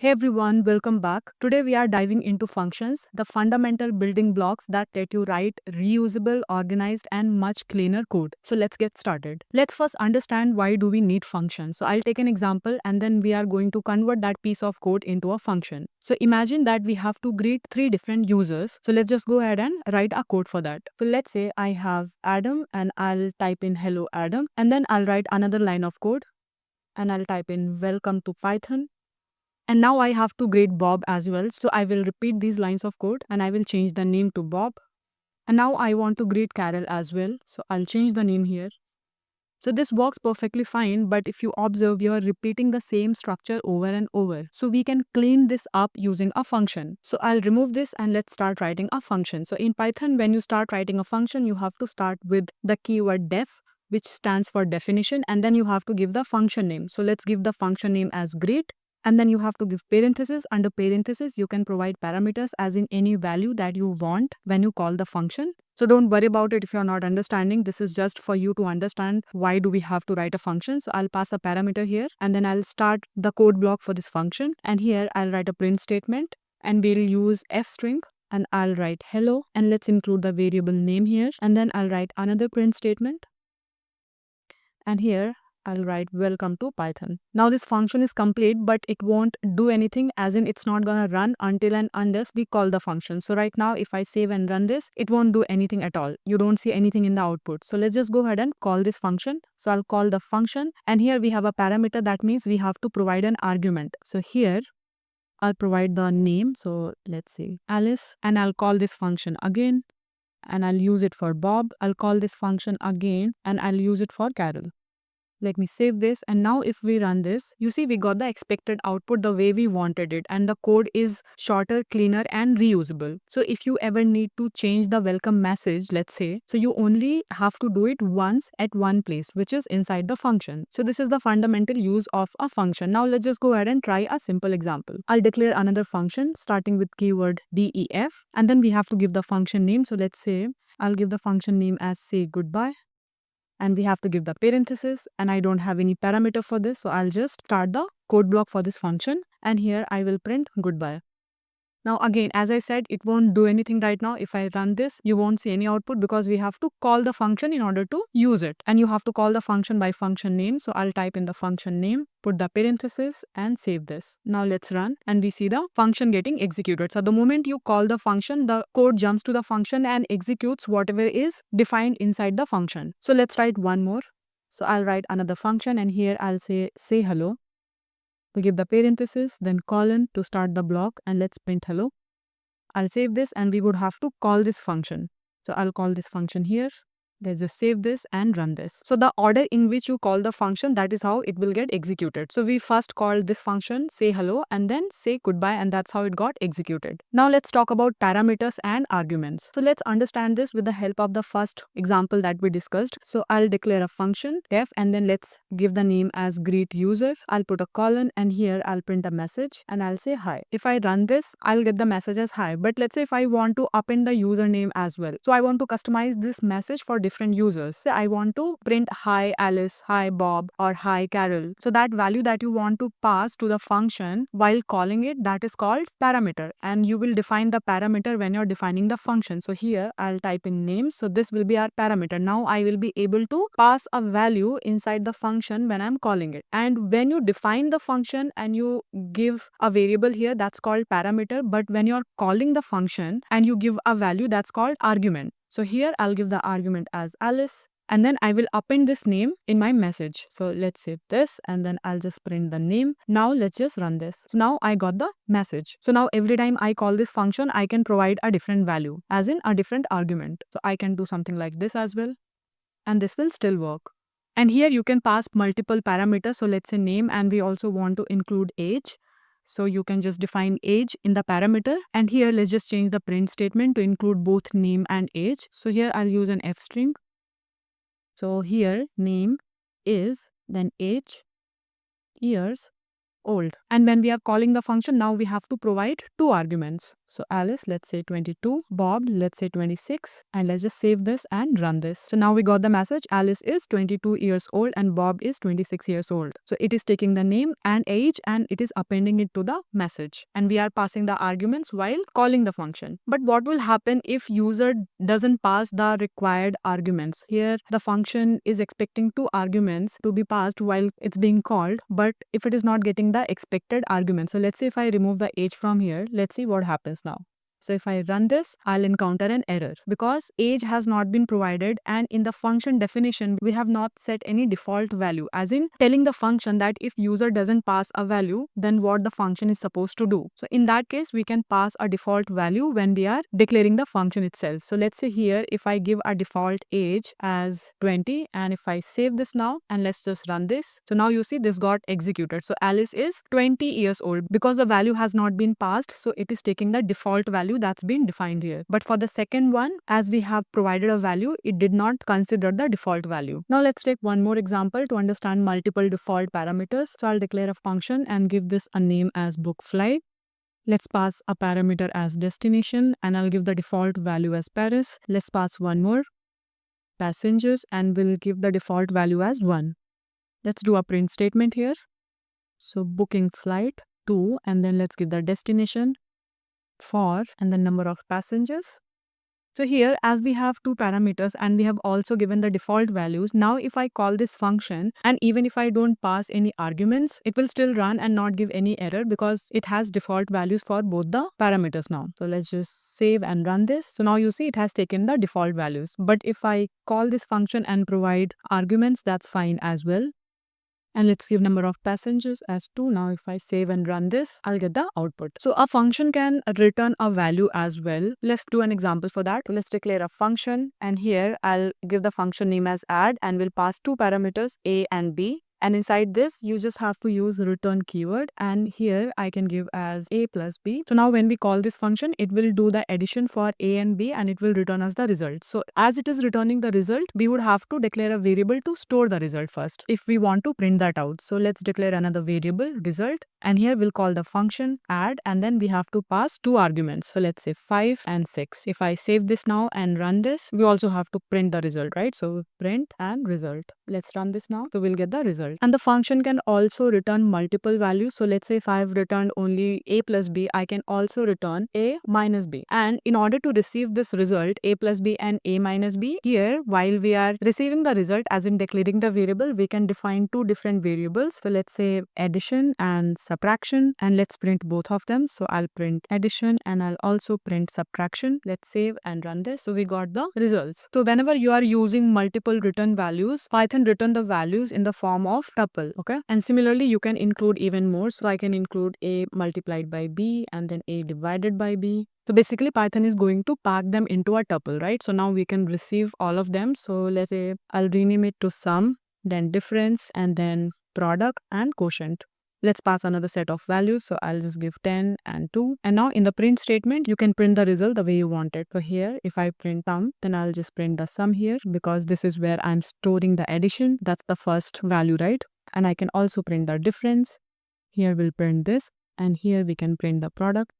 Hey everyone, welcome back. Today we are diving into functions, the fundamental building blocks that let you write reusable, organized and much cleaner code. So let's get started. Let's first understand why do we need functions. So I'll take an example and then we are going to convert that piece of code into a function. So imagine that we have to greet three different users. So let's just go ahead and write a code for that. So let's say I have Adam and I'll type in hello Adam and then I'll write another line of code and I'll type in welcome to Python. And now I have to grade Bob as well. So I will repeat these lines of code and I will change the name to Bob. And now I want to grade Carol as well. So I'll change the name here. So this works perfectly fine, but if you observe, you are repeating the same structure over and over. So we can clean this up using a function. So I'll remove this and let's start writing a function. So in Python, when you start writing a function, you have to start with the keyword def, which stands for definition, and then you have to give the function name. So let's give the function name as greet. And then you have to give parentheses. Under parentheses, you can provide parameters as in any value that you want when you call the function. So don't worry about it if you're not understanding. This is just for you to understand why do we have to write a function. So I'll pass a parameter here and then I'll start the code block for this function. And here I'll write a print statement and we'll use f string and I'll write hello and let's include the variable name here. And then I'll write another print statement. And here I'll write welcome to Python. Now this function is complete, but it won't do anything, as in it's not gonna run until and unless we call the function. So right now, if I save and run this, it won't do anything at all. You don't see anything in the output. So let's just go ahead and call this function. So I'll call the function and here we have a parameter. That means we have to provide an argument. So here I'll provide the name. So let's say Alice and I'll call this function again and I'll use it for Bob. I'll call this function again and I'll use it for Carol. Let me save this and now if we run this, you see we got the expected output the way we wanted it and the code is shorter, cleaner and reusable. So if you ever need to change the welcome message, let's say, so you only have to do it once at one place, which is inside the function. So this is the fundamental use of a function. Now let's just go ahead and try a simple example. I'll declare another function starting with keyword def and then we have to give the function name. So let's say I'll give the function name as say goodbye. And we have to give the parenthesis and I don't have any parameter for this. So I'll just start the code block for this function and here I will print goodbye. Now again, as I said, it won't do anything right now. If I run this, you won't see any output because we have to call the function in order to use it. And you have to call the function by function name. So I'll type in the function name, put the parenthesis and save this. Now let's run and we see the function getting executed. So the moment you call the function, the code jumps to the function and executes whatever is defined inside the function. So let's write one more. So I'll write another function and here I'll say hello. To give the parenthesis, then colon to start the block and let's print hello. I'll save this and we would have to call this function. So I'll call this function here. Let's just save this and run this. So the order in which you call the function, that is how it will get executed. So we first called this function, say hello, and then say goodbye, and that's how it got executed. Now let's talk about parameters and arguments. So let's understand this with the help of the first example that we discussed. So I'll declare a function, def, and then let's give the name as greet user. I'll put a colon and here I'll print a message and I'll say hi. If I run this, I'll get the message as hi. But let's say if I want to append the username as well. So I want to customize this message for different users. So I want to print hi Alice, hi Bob or hi Carol. So that value that you want to pass to the function while calling it, that is called parameter, and you will define the parameter when you're defining the function. So here I'll type in name. So this will be our parameter. Now I will be able to pass a value inside the function when I'm calling it. And when you define the function and you give a variable here, that's called parameter. But when you're calling the function and you give a value, that's called argument. So here I'll give the argument as Alice and then I will append this name in my message. So let's save this and then I'll just print the name. Now let's just run this. So now I got the message. So now every time I call this function, I can provide a different value, as in a different argument. So I can do something like this as well and this will still work. And here you can pass multiple parameters. So let's say name and we also want to include age. So you can just define age in the parameter and here let's just change the print statement to include both name and age. So here I'll use an f string. So here name is, then age, years, old. And when we are calling the function, now we have to provide two arguments. So Alice, let's say 22, Bob, let's say 26, and let's just save this and run this. So now we got the message, Alice is 22 years old and Bob is 26 years old. So it is taking the name and age and it is appending it to the message. And we are passing the arguments while calling the function. But what will happen if user doesn't pass the required arguments? Here the function is expecting two arguments to be passed while it's being called, but if it is not getting the expected argument. So let's say if I remove the age from here, let's see what happens now. So if I run this, I'll encounter an error because age has not been provided, and in the function definition, we have not set any default value, as in telling the function that if user doesn't pass a value, then what the function is supposed to do. So in that case, we can pass a default value when we are declaring the function itself. So let's say here, if I give a default age as 20, and if I save this now, and let's just run this. So now you see this got executed. So Alice is 20 years old because the value has not been passed. So it is taking the default value that's been defined here. But for the second one, as we have provided a value, it did not consider the default value. Now let's take one more example to understand multiple default parameters. So I'll declare a function and give this a name as book flight. Let's pass a parameter as destination and I'll give the default value as Paris. Let's pass one more, passengers, and we'll give the default value as 1. Let's do a print statement here. So booking flight 2, and then let's give the destination 4 and the number of passengers. So here, as we have two parameters and we have also given the default values, now if I call this function and even if I don't pass any arguments, it will still run and not give any error because it has default values for both the parameters now. So let's just save and run this. So now you see it has taken the default values. But if I call this function and provide arguments, that's fine as well. And let's give number of passengers as 2. Now if I save and run this, I'll get the output. So a function can return a value as well. Let's do an example for that. So let's declare a function, and here I'll give the function name as add and we'll pass two parameters a and b. And inside this, you just have to use return keyword, and here I can give as a plus b. So now when we call this function, it will do the addition for a and b and it will return us the result. So as it is returning the result, we would have to declare a variable to store the result first if we want to print that out. So let's declare another variable result, and here we'll call the function add, and then we have to pass two arguments. So let's say 5 and 6. If I save this now and run this, we also have to print the result, right? So print and result. Let's run this now. So we'll get the result. And the function can also return multiple values. So let's say if I've returned only a plus b, I can also return a minus b. And in order to receive this result, a plus b and a minus b, here while we are receiving the result, as in declaring the variable, we can define two different variables. So let's say addition and subtraction, and let's print both of them. So I'll print addition and I'll also print subtraction. Let's save and run this. So we got the results. So whenever you are using multiple return values, Python return the values in the form of tuple. Okay, and similarly you can include even more. So I can include a multiplied by b and then a divided by b. So basically Python is going to pack them into a tuple, right? So now we can receive all of them. So let's say I'll rename it to sum, then difference, and then product and quotient. Let's pass another set of values. So I'll just give 10 and 2. And now in the print statement, you can print the result the way you want it. So here, if I print sum, then I'll just print the sum here because this is where I'm storing the addition. That's the first value, right? And I can also print the difference. Here we'll print this, and here we can print the product.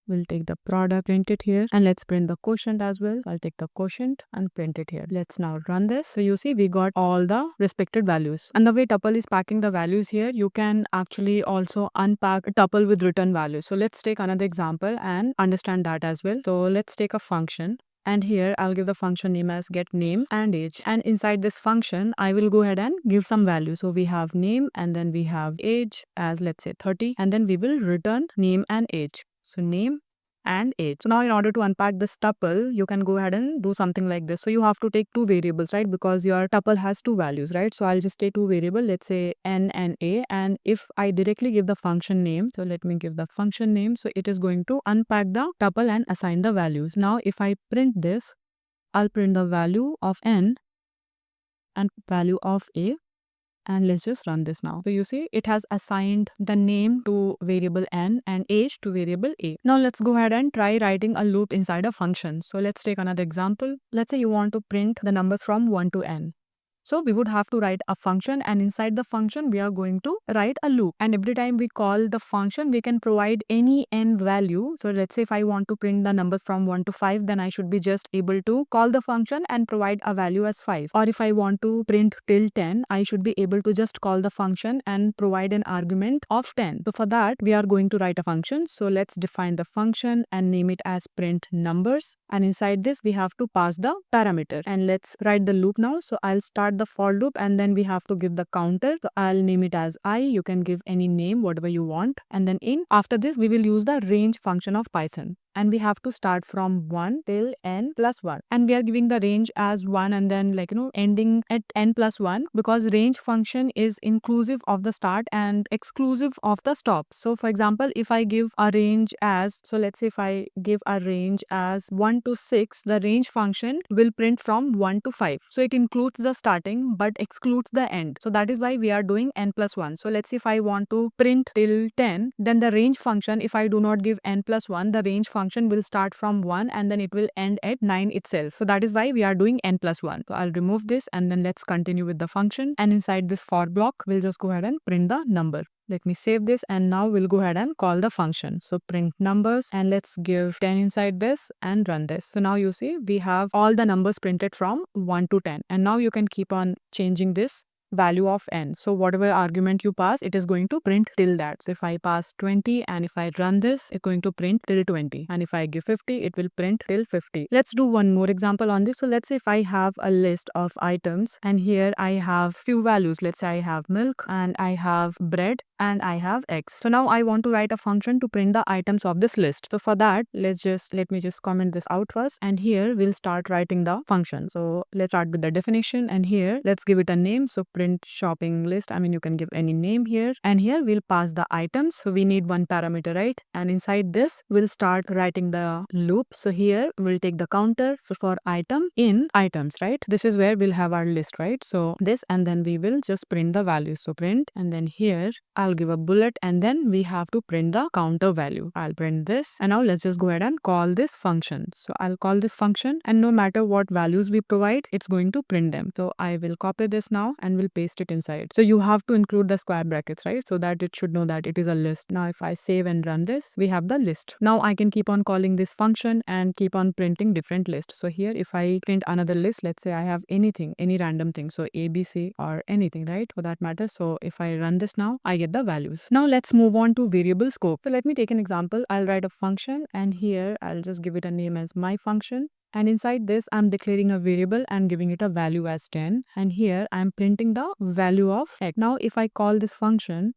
We'll take the product, print it here, and let's print the quotient as well. I'll take the quotient and print it here. Let's now run this. So you see we got all the respected values. And the way tuple is packing the values here, you can actually also unpack a tuple with return values. So let's take another example and understand that as well. So let's take a function. And here I'll give the function name as get name and age. And inside this function, I will go ahead and give some value. So we have name and then we have age as let's say 30. And then we will return name and age. So name and age. So now in order to unpack this tuple, you can go ahead and do something like this. So you have to take two variables, right? Because your tuple has two values, right? So I'll just take two variables, let's say n and a. And if I directly give the function name, so let me give the function name. So it is going to unpack the tuple and assign the values. Now if I print this, I'll print the value of n and value of a. And let's just run this now. So you see it has assigned the name to variable n and age to variable a. Now let's go ahead and try writing a loop inside a function. So let's take another example. Let's say you want to print the numbers from 1 to n. So we would have to write a function, and inside the function we are going to write a loop, and every time we call the function we can provide any n value. So let's say if I want to print the numbers from 1 to 5, then I should be just able to call the function and provide a value as 5. Or if I want to print till 10, I should be able to just call the function and provide an argument of 10. So for that we are going to write a function. So let's define the function and name it as print numbers, and inside this we have to pass the parameter, and let's write the loop now. So I'll start the for loop, and then we have to give the counter. So I'll name it as I. You can give any name, whatever you want, and then in after this we will use the range function of Python, and we have to start from 1 till n plus 1, and we are giving the range as 1 and then ending at n plus 1, because range function is inclusive of the start and exclusive of the stop. So for example, if I give a range as, so let's say if I give a range as 1 to 6, the range function will print from 1 to 5. So it includes the starting but excludes the end. So that is why we are doing n plus 1. So let's say if I want to print till 10, then the range function, if I do not give n plus 1, the range function will start from 1 and then it will end at 9 itself. So that is why we are doing n plus 1. So I'll remove this, and then let's continue with the function, and inside this for block we'll just go ahead and print the number. Let me save this, and now we'll go ahead and call the function. So print numbers, and let's give 10 inside this and run this. So now you see we have all the numbers printed from 1 to 10, and now you can keep on changing this value of n. So whatever argument you pass, it is going to print till that. So if I pass 20 and if I run this, it's going to print till 20, and if I give 50, it will print till 50. Let's do one more example on this. So let's say if I have a list of items, and here I have few values. Let's say I have milk and I have bread and I have eggs. So now I want to write a function to print the items of this list. So for that, let me just comment this out first, and here we'll start writing the function. So let's start with the definition, and here let's give it a name. So print shopping list. I mean, you can give any name here, and here we'll pass the items. So we need one parameter, right? And inside this we'll start writing the loop. So here we'll take the counter for item in items, right? This is where we'll have our list, right? So this, and then we will just print the values. So print, and then here I'll give a bullet, and then we have to print the counter value. I'll print this, and now let's just go ahead and call this function. So I'll call this function, and no matter what values we provide, it's going to print them. So I will copy this now and will paste it inside. So you have to include the square brackets, right? So that it should know that it is a list. Now if I save and run this, we have the list. Now I can keep on calling this function and keep on printing different lists. So here if I print another list, let's say I have anything, any random thing, so ABC or anything, right, for that matter. So if I run this now, I get the values. Now let's move on to variable scope. So let me take an example. I'll write a function, and here I'll just give it a name as my function. And inside this, I'm declaring a variable and giving it a value as 10. And here I'm printing the value of x. Now, if I call this function,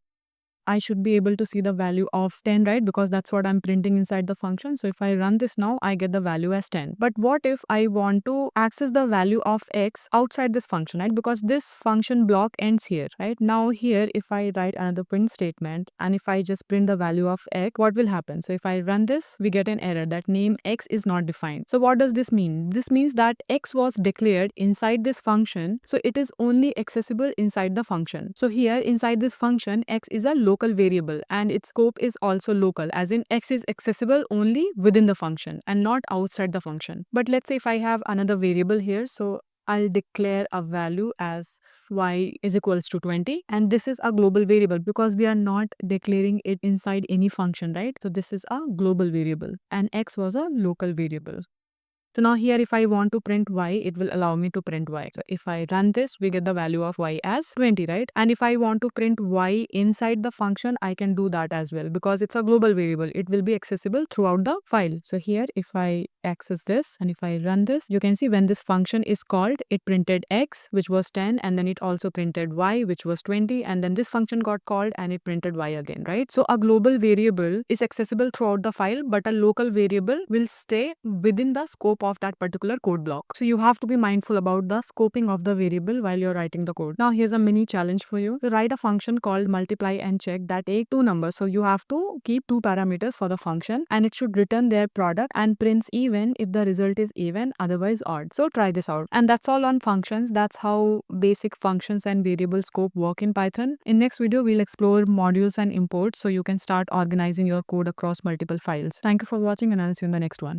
I should be able to see the value of 10, right? Because that's what I'm printing inside the function. So if I run this now, I get the value as 10. But what if I want to access the value of x outside this function, right? Because this function block ends here, right? Now here, if I write another print statement, and if I just print the value of x, what will happen? So if I run this, we get an error that name x is not defined. So what does this mean? This means that x was declared inside this function. So it is only accessible inside the function. So here inside this function, x is a local variable, and its scope is also local, as in x is accessible only within the function and not outside the function. But let's say if I have another variable here, so I'll declare a value as y is equals to 20, and this is a global variable because we are not declaring it inside any function, right? So this is a global variable and x was a local variable. So now here if I want to print y, it will allow me to print y. So if I run this, we get the value of y as 20, right? And if I want to print y inside the function, I can do that as well because it's a global variable. It will be accessible throughout the file. So here if I access this and if I run this, you can see when this function is called, it printed x, which was 10, and then it also printed y, which was 20, and then this function got called and it printed y again, right? So a global variable is accessible throughout the file, but a local variable will stay within the scope of that particular code block. So you have to be mindful about the scoping of the variable while you're writing the code. Now here's a mini challenge for you. To write a function called multiply and check that take two numbers. So you have to keep two parameters for the function and it should return their product and prints even if the result is even, otherwise odd. So try this out. And that's all on functions. That's how basic functions and variable scope work in Python. In next video, we'll explore modules and imports so you can start organizing your code across multiple files. Thank you for watching and I'll see you in the next one.